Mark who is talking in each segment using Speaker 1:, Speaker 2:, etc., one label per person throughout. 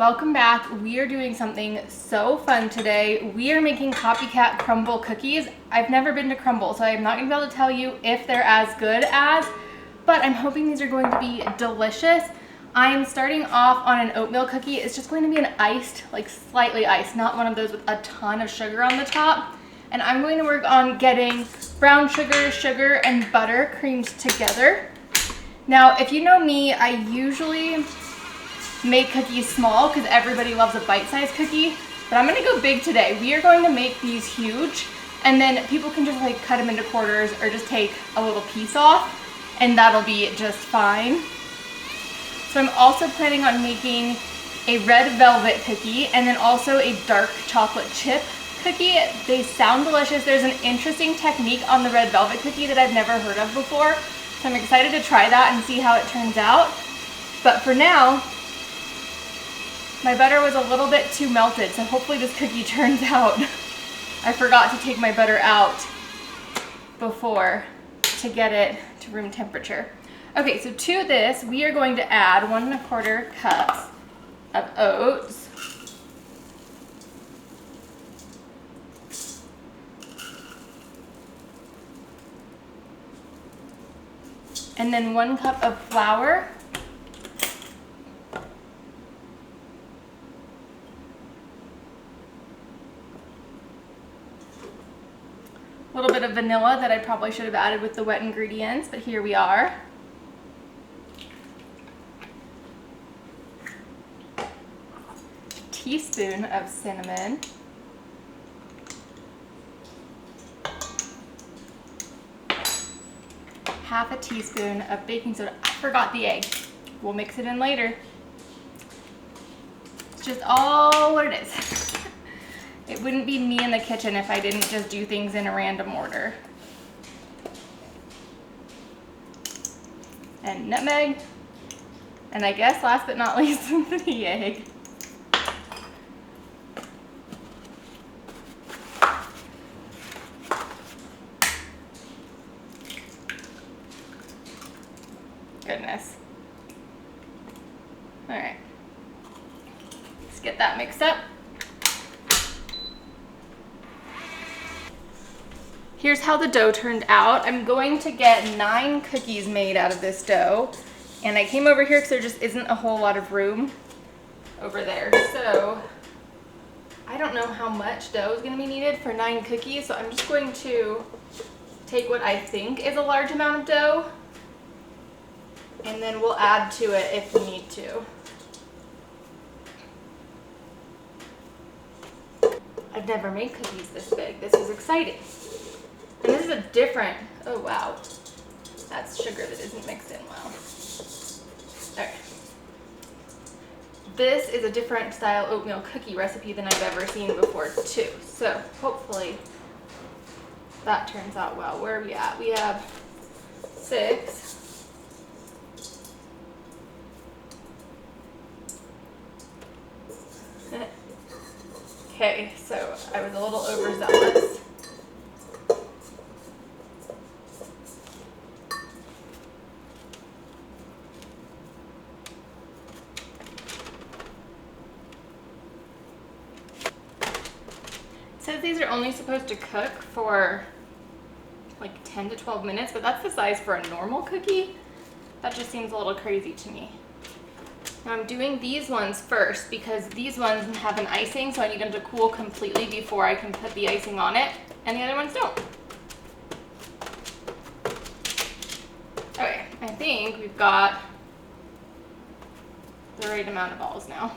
Speaker 1: welcome back. We are doing something so fun today. We are making Copycat Crumbl cookies. I've never been to Crumbl, so I'm not gonna be able to tell you if they're as good as, but I'm hoping these are going to be delicious. I'm starting off on an oatmeal cookie. It's just going to be an iced, like slightly iced, not one of those with a ton of sugar on the top. And I'm going to work on getting brown sugar, and butter creamed together. Now, if you know me, I usually make cookies small because everybody loves a bite-sized cookie, but I'm gonna go big today. We are going to make these huge, and then people can just like cut them into quarters or just take a little piece off, and that'll be just fine. So I'm also planning on making a red velvet cookie and then also a dark chocolate chip cookie. They sound delicious. There's an interesting technique on the red velvet cookie that I've never heard of before, so I'm excited to try that and see how it turns out. But for now, my butter was a little bit too melted, so hopefully this cookie turns out. I forgot to take my butter out before to get it to room temperature. Okay, so to this, we are going to add 1 1/4 cups of oats. And then 1 cup of flour. A little bit of vanilla that I probably should have added with the wet ingredients, but here we are. A teaspoon of cinnamon. Half a teaspoon of baking soda. I forgot the egg. We'll mix it in later. It's just all what it is. It wouldn't be me in the kitchen if I didn't just do things in a random order. And nutmeg. And I guess last but not least, the egg. Goodness. All right. Let's get that mixed up. Here's how the dough turned out. I'm going to get 9 cookies made out of this dough. And I came over here because there just isn't a whole lot of room over there. So I don't know how much dough is gonna be needed for 9 cookies. So I'm just going to take what I think is a large amount of dough, and then we'll add to it if we need to. I've never made cookies this big. This is exciting. And this is a different, oh wow, that's sugar that isn't mixed in well. Okay. This is a different style oatmeal cookie recipe than I've ever seen before too. So hopefully that turns out well. Where are we at? We have 6. Okay, so I was a little overzealous. It says these are only supposed to cook for like 10 to 12 minutes, but that's the size for a normal cookie. That just seems a little crazy to me. Now I'm doing these ones first because these ones have an icing, so I need them to cool completely before I can put the icing on it, and the other ones don't. Okay, I think we've got the right amount of balls now.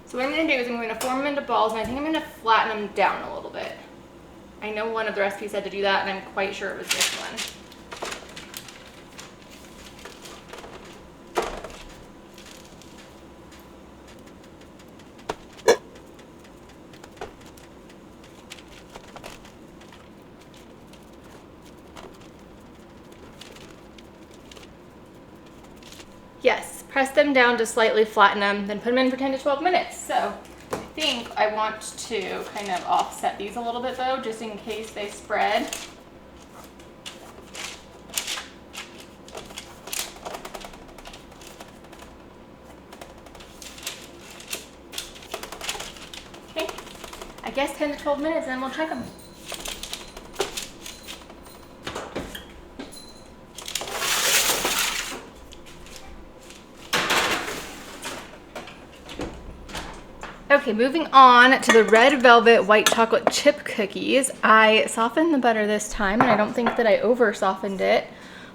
Speaker 1: So what I'm going to do is I'm going to form them into balls, and I think I'm going to flatten them down a little bit. I know one of the recipes said to do that, and I'm quite sure it was this one. Yes, press them down to slightly flatten them, then put them in for 10 to 12 minutes. So I think I want to kind of offset these a little bit though, just in case they spread. guess 10 to 12 minutes and then we'll check them. Okay, moving on to the red velvet white chocolate chip cookies. I softened the butter this time, and I don't think that I over softened it.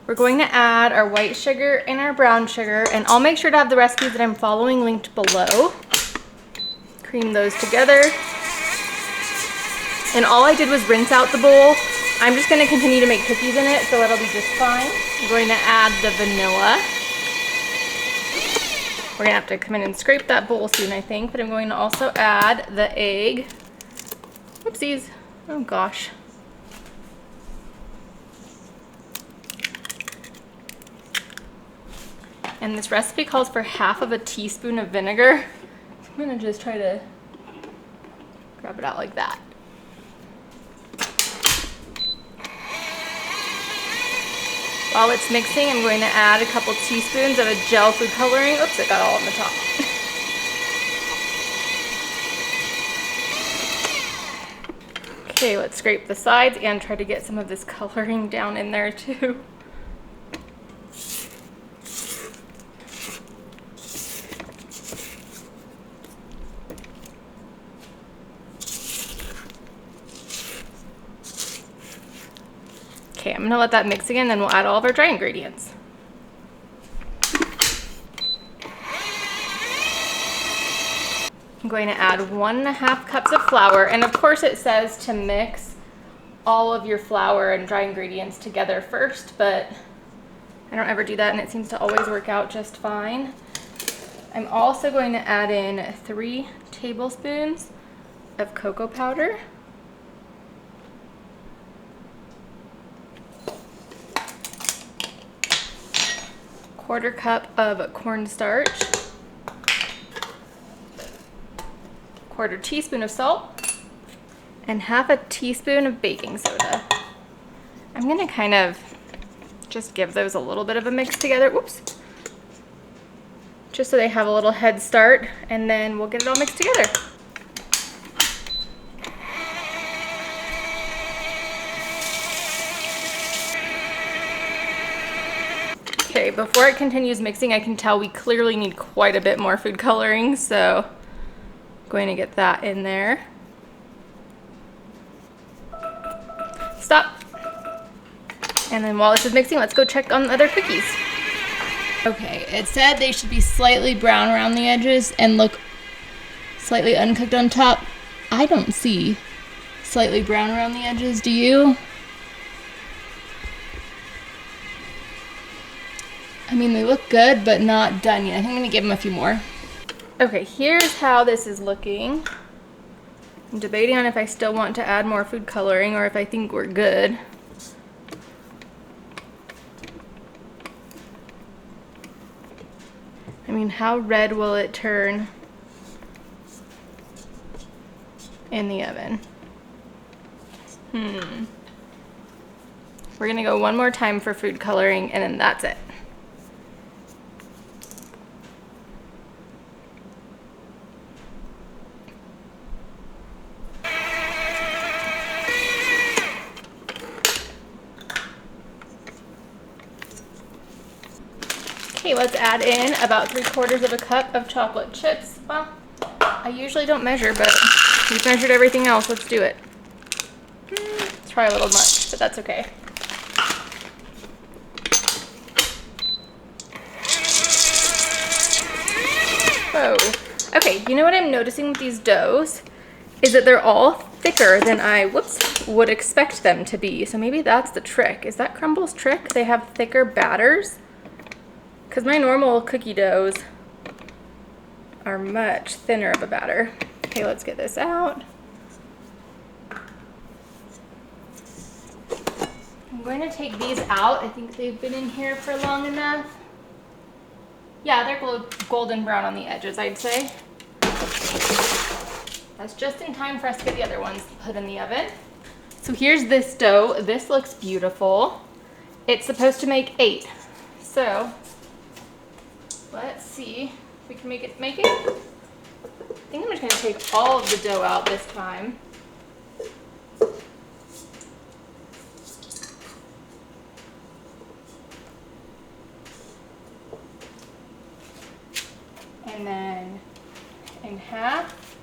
Speaker 1: We're going to add our white sugar and our brown sugar, and I'll make sure to have the recipes that I'm following linked below. Cream those together. And all I did was rinse out the bowl. I'm just gonna continue to make cookies in it, so it'll be just fine. I'm going to add the vanilla. We're gonna have to come in and scrape that bowl soon, I think, but I'm going to also add the egg. Whoopsies, oh gosh. And this recipe calls for half of a teaspoon of vinegar. I'm gonna just try to grab it out like that. While it's mixing, I'm going to add a couple teaspoons of a gel food coloring. Oops, it got all on the top. Okay, let's scrape the sides and try to get some of this coloring down in there too. Okay, I'm gonna let that mix again, then we'll add all of our dry ingredients. I'm going to add 1.5 cups of flour, and of course it says to mix all of your flour and dry ingredients together first, but I don't ever do that and it seems to always work out just fine. I'm also going to add in 3 tablespoons of cocoa powder. Quarter cup of cornstarch, quarter teaspoon of salt, and half a teaspoon of baking soda. I'm gonna kind of just give those a little bit of a mix together, whoops, just so they have a little head start, and then we'll get it all mixed together. Okay, before it continues mixing, I can tell we clearly need quite a bit more food coloring, so I'm going to get that in there. Stop. And then while this is mixing, let's go check on the other cookies. Okay, it said they should be slightly brown around the edges and look slightly uncooked on top. I don't see slightly brown around the edges, do you? I mean, they look good, but not done yet. I think I'm gonna give them a few more. Okay, here's how this is looking. I'm debating on if I still want to add more food coloring or if I think we're good. I mean, how red will it turn in the oven? We're gonna go one more time for food coloring and then that's it. Okay, let's add in about 3/4 cup of chocolate chips. Well, I usually don't measure, but we've measured everything else. Let's do it. It's probably a little much, but that's okay. Whoa. Okay, you know what I'm noticing with these doughs is that they're all thicker than I, would expect them to be. So maybe that's the trick. Is that Crumbl-'s trick? They have thicker batters? Because my normal cookie doughs are much thinner of a batter. Okay, let's get this out. I'm going to take these out. I think they've been in here for long enough. Yeah, they're golden brown on the edges, I'd say. That's just in time for us to get the other ones put in the oven. So here's this dough. This looks beautiful. It's supposed to make 8. So let's see if we can make it. I think I'm just gonna take all of the dough out this time. and then in half,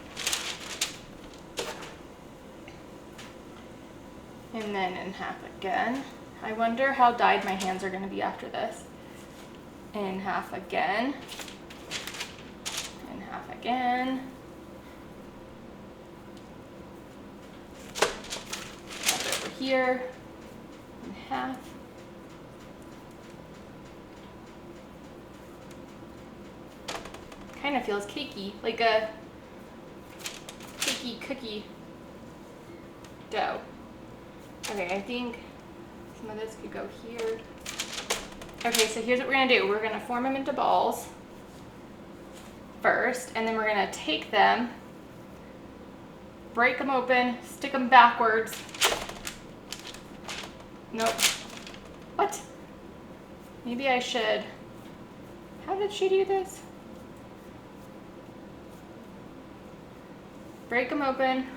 Speaker 1: and then in half again. I wonder how dyed my hands are going to be after this. In half again, in half again. Over here, in half. Kind of feels cakey, like a cakey cookie dough. Okay, I think some of this could go here. Okay, so here's what we're gonna do. We're gonna form them into balls first, and then we're gonna take them, break them open, stick them backwards. Nope. What? Maybe I should. How did she do this? Break them open,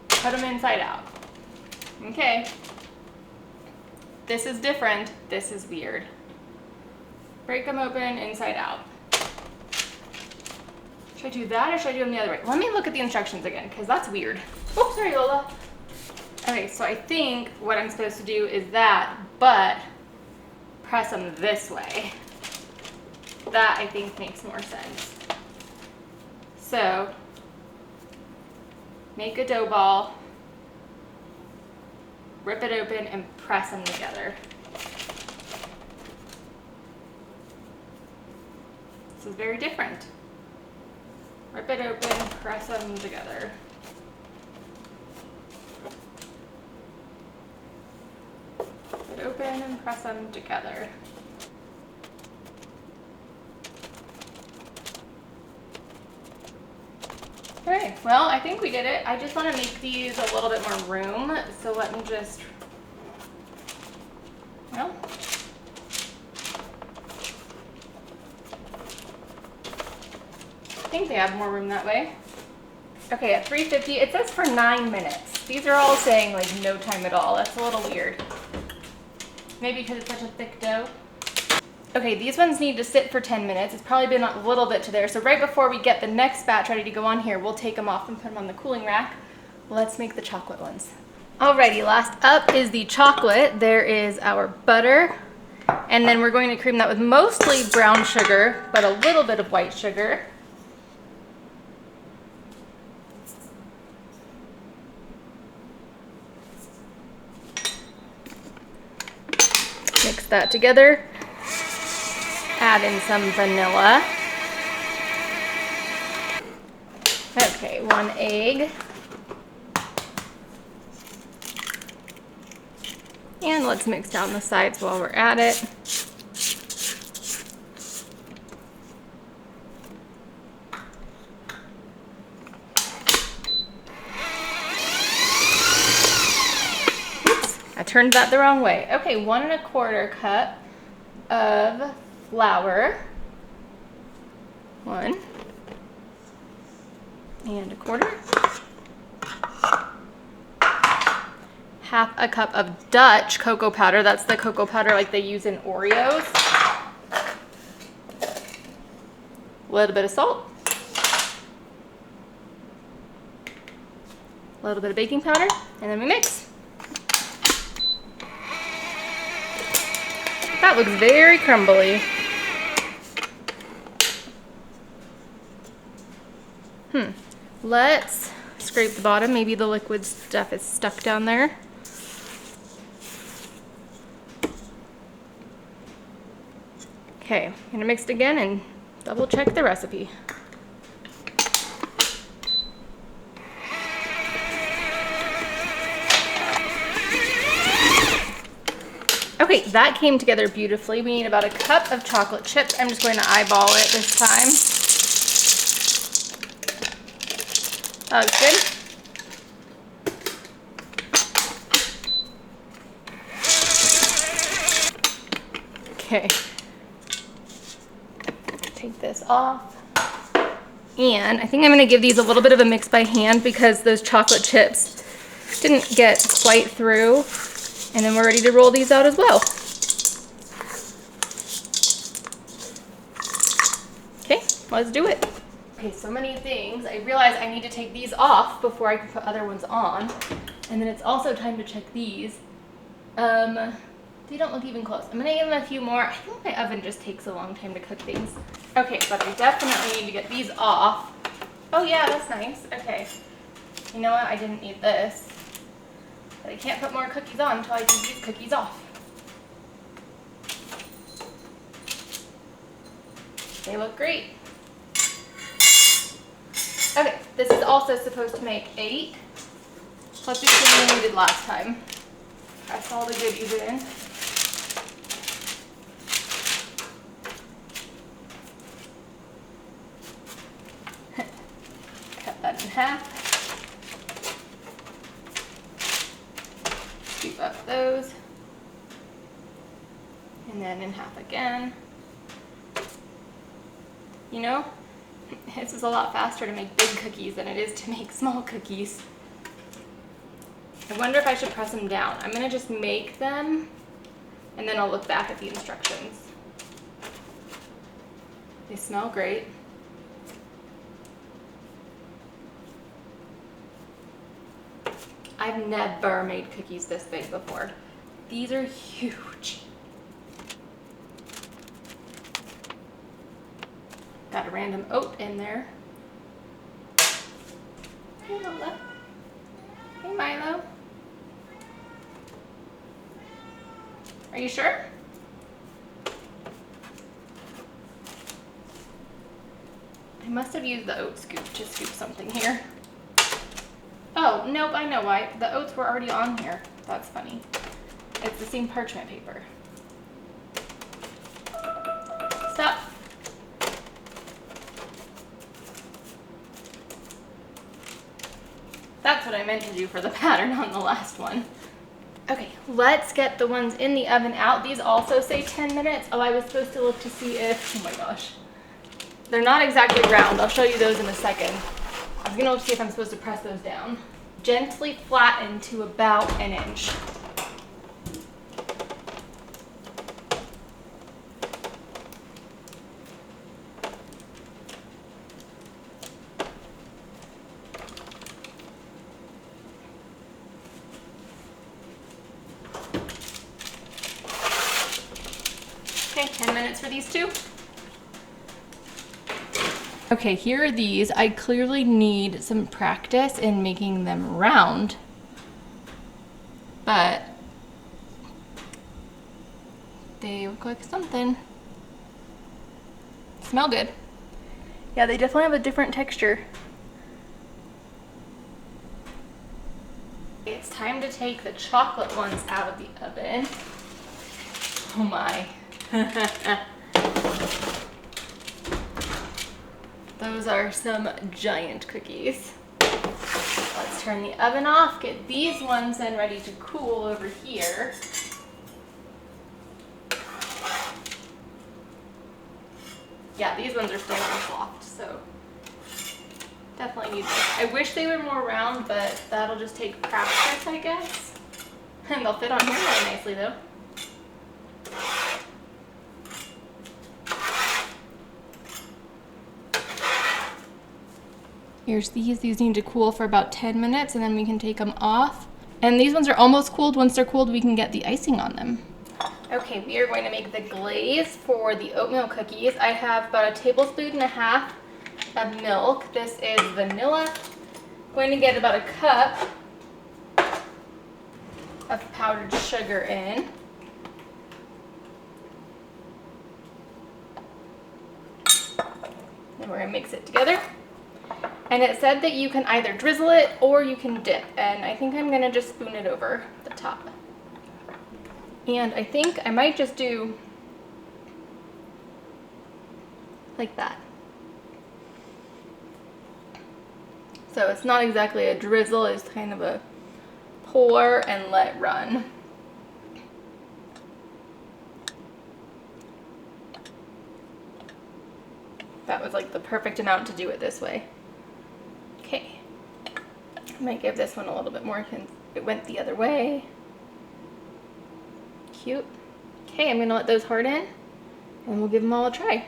Speaker 1: put them inside out. Okay. This is different. This is weird. Break them open, inside out. Should I do that or should I do them the other way? Let me look at the instructions again, because that's weird. Oh, sorry, Lola. Okay, so I think what I'm supposed to do is that, but press them this way. That, I think, makes more sense. So, make a dough ball, rip it open, and press them together. This is very different. Rip it open, press them together. Rip it open and press them together. Okay, well, I think we did it. I just want to make these a little bit more room, so let me just, well, I think they have more room that way. Okay, at 350, it says for 9 minutes. These are all saying like no time at all. That's a little weird. Maybe because it's such a thick dough. Okay, these ones need to sit for 10 minutes. It's probably been a little bit to there. So right before we get the next batch ready to go on here, we'll take them off and put them on the cooling rack. Let's make the chocolate ones. Alrighty, last up is the chocolate. There is our butter. And then we're going to cream that with mostly brown sugar, but a little bit of white sugar. Mix that together. Add in some vanilla. Okay, 1 egg. And let's mix down the sides while we're at it. Oops, I turned that the wrong way. Okay, 1 1/4 cup of flour. 1 1/4. 1/2 cup of Dutch cocoa powder. That's the cocoa powder like they use in Oreos. A little bit of salt. A little bit of baking powder, and then we mix. That looks very crumbly. Let's scrape the bottom. Maybe the liquid stuff is stuck down there. Okay, I'm gonna mix it again and double check the recipe. Okay, that came together beautifully. We need about 1 cup of chocolate chips. I'm just going to eyeball it this time. That looks good. Okay. Take this off. And I think I'm going to give these a little bit of a mix by hand because those chocolate chips didn't get quite through. And then we're ready to roll these out as well. Okay, let's do it. Okay, so many things. I realize I need to take these off before I can put other ones on. And then it's also time to check these. They don't look even close. I'm gonna give them a few more. I think my oven just takes a long time to cook things. Okay, but I definitely need to get these off. Oh yeah, that's nice. Okay. You know what? I didn't need this. But I can't put more cookies on until I take these cookies off. They look great. Okay, this is also supposed to make 8. Let's do the same thing we did last time. Press all the goodies in. Cut that in half. Scoop up those. And then in half again. You know, this is a lot faster to make big cookies than it is to make small cookies. I wonder if I should press them down. I'm gonna just make them and then I'll look back at the instructions. They smell great. I've never made cookies this big before. These are huge. Got a random oat in there. Hey Lola. Hey Milo. Are you sure? I must have used the oat scoop to scoop something here. Oh, nope, I know why. The oats were already on here. That's funny. It's the same parchment paper. Stop. That's what I meant to do for the pattern on the last one. Okay, let's get the ones in the oven out. These also say 10 minutes. Oh, I was supposed to look to see if, oh my gosh. They're not exactly round. I'll show you those in a second. I was gonna look to see if I'm supposed to press those down. Gently flatten to about 1 inch. Okay, 10 minutes for these two. Okay, here are these. I clearly need some practice in making them round, but they look like something. Smell good. Yeah, they definitely have a different texture. It's time to take the chocolate ones out of the oven. Oh my. Those are some giant cookies. Let's turn the oven off, get these ones then ready to cool over here. Yeah, these ones are still soft, so definitely need this. I wish they were more round, but that'll just take practice, I guess. And they'll fit on here really nicely though. Here's these. These need to cool for about 10 minutes and then we can take them off. And these ones are almost cooled. Once they're cooled, we can get the icing on them. Okay, we are going to make the glaze for the oatmeal cookies. I have about 1.5 tablespoons of milk. This is vanilla. I'm going to get about 1 cup of powdered sugar in. Then we're going to mix it together. And it said that you can either drizzle it or you can dip, and I think I'm gonna just spoon it over the top. And I think I might just do like that. So it's not exactly a drizzle, it's kind of a pour and let run. That was like the perfect amount to do it this way. Okay, I might give this one a little bit more since it went the other way. Cute. Okay, I'm gonna let those harden and we'll give them all a try.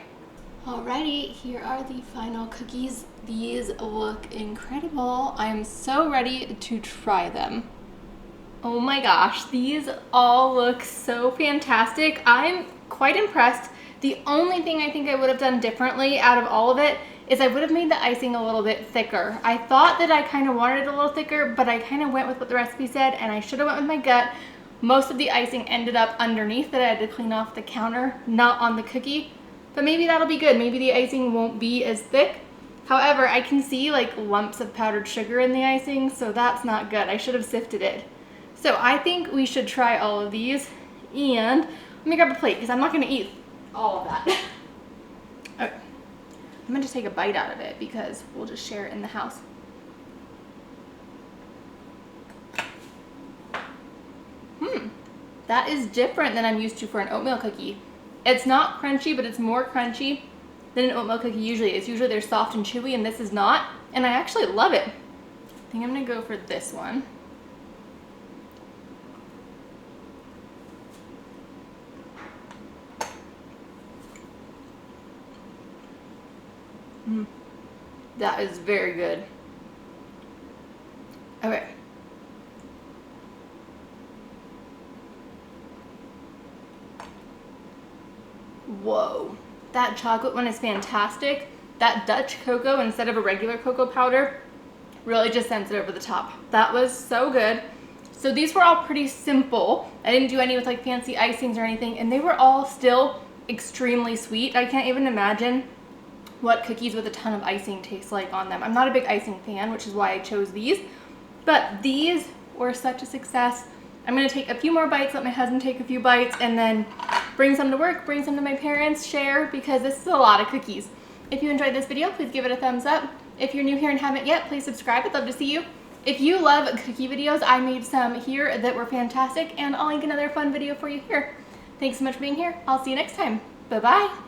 Speaker 1: Alrighty, here are the final cookies. These look incredible. I am so ready to try them. Oh my gosh, these all look so fantastic. I'm quite impressed. The only thing I think I would have done differently out of all of it is I would have made the icing a little bit thicker. I thought that I kind of wanted it a little thicker, but I kind of went with what the recipe said, and I should have went with my gut. Most of the icing ended up underneath that I had to clean off the counter, not on the cookie. But maybe that'll be good. Maybe the icing won't be as thick. However, I can see like lumps of powdered sugar in the icing, so that's not good. I should have sifted it. So I think we should try all of these, and let me grab a plate because I'm not going to eat all of that. Okay. I'm going to take a bite out of it because we'll just share it in the house. That is different than I'm used to for an oatmeal cookie. It's not crunchy, but it's more crunchy than an oatmeal cookie usually is. Usually they're soft and chewy, and this is not, and I actually love it. I think I'm going to go for this one. That is very good. Okay. Whoa, that chocolate one is fantastic. That Dutch cocoa instead of a regular cocoa powder really just sends it over the top. That was so good. So these were all pretty simple. I didn't do any with like fancy icings or anything, and they were all still extremely sweet. I can't even imagine what cookies with a ton of icing tastes like on them. I'm not a big icing fan, which is why I chose these, but these were such a success. I'm gonna take a few more bites, let my husband take a few bites, and then bring some to work, bring some to my parents, share, because this is a lot of cookies. If you enjoyed this video, please give it a thumbs up. If you're new here and haven't yet, please subscribe. I'd love to see you. If you love cookie videos, I made some here that were fantastic, and I'll link another fun video for you here. Thanks so much for being here. I'll see you next time. Bye-bye.